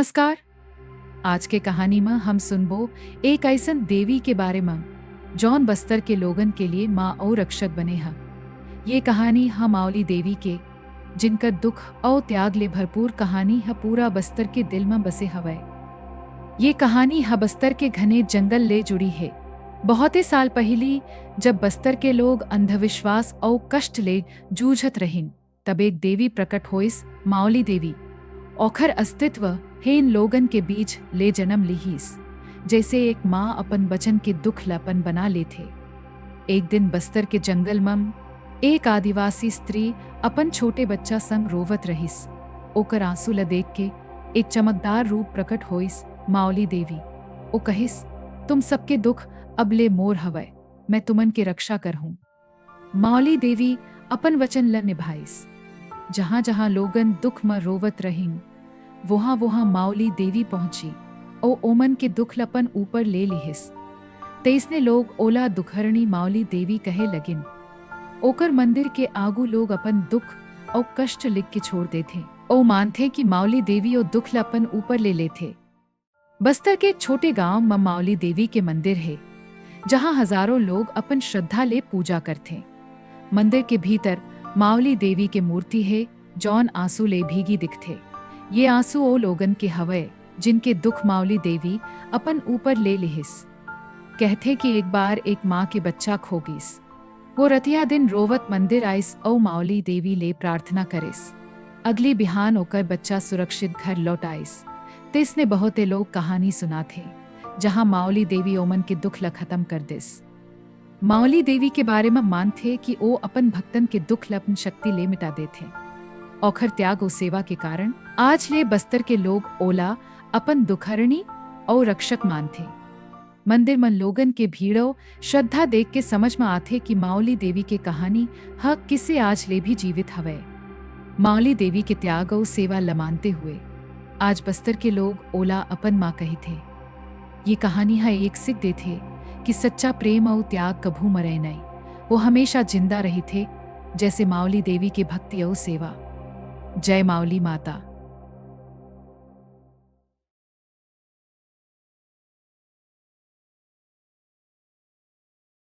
नमस्कार। आज के कहानी में हम सुनबो एक ऐसन देवी के बारे में जौन बस्तर के लोगन के लिए माँ और रक्षक बने हैं। ये कहानी हम मावली देवी के जिनका दुख और त्याग ले भरपूर कहानी है पूरा बस्तर के दिल में बसे हवय। ये कहानी है बस्तर के घने जंगल ले जुड़ी है। बहुत साल पहली जब बस्तर के लोग अंधविश्वास और कष्ट ले जूझत रहिन, तब एक देवी प्रकट होइस, मावली देवी। औखर अस्तित्व है इन लोगन के बीच ले जन्म लिहिस, जैसे एक माँ अपन बचन के दुख लपन बना लेथे। एक दिन बस्तर के जंगल में एक आदिवासी स्त्री अपन छोटे बच्चा संग रोवत रहिस। ओकर आंसू ल देख के एक चमकदार रूप प्रकट होइस, मावली देवी। ओ कहिस, तुम सबके दुख अब ले मोर हवय, मैं तुमन के रक्षा करहूं। मावली देवी अपन वचन ल निभाइस। जहां जहां लोगन दुख में रोवत रहिन, वहां वहां मावली देवी पहुंची और ओमन के दुख लपन ऊपर ले लिहिस। तेसने लोग ओला दुखहरणी मावली देवी कहे लगिन। ओकर मंदिर के आगू लोग अपन दुख और कष्ट लिख के छोड़ देथे ओ मानथे कि मावली देवी और दुख लपन ऊपर ले लेथे। बस्तर के एक छोटे गांव में मावली देवी के मंदिर है, जहां हजारों लोग अपन श्रद्धा ले पूजा करथे। मंदिर के भीतर मावली देवी के मूर्ति है, जौन आंसू ले भीगी दिखथे। ये आंसू ओ लोगन के हवय जिनके दुख मावली देवी अपन ऊपर ले लिहिस। कहथे कि एक बार एक माँ के बच्चा खो गिस। वो रतिया दिन रोवत मंदिर आइस और मावली देवी ले प्रार्थना करिस। अगली बिहान होकर बच्चा सुरक्षित घर लौट आइस। तिसने बहुते लोग कहानी सुनाथे, जहां मावली देवी ओमन के दुख ल खत्म कर दिस। मावली देवी के बारे में मानथे कि ओ अपन भक्तन के दुख ल अपन शक्ति ले मिटा देथे। औखर त्याग और सेवा के कारण आज ले बस्तर के लोग ओला अपन दुखहरणी और रक्षक मानथे। मंदिर में लोगन के भीड़ों श्रद्धा देख के समझ में आथे कि मावली देवी के कहानी हक किसे आज ले भी जीवित हवय। मावली देवी के त्याग और सेवा ल मानते हुए आज बस्तर के लोग ओला अपन माँ कही थे। ये कहानी है एक सिख देथे कि सच्चा प्रेम और त्याग कभू मरे नहीं, वो हमेशा जिंदा रही थे, जैसे मावली देवी के भक्ति और सेवा। जय मावली माता।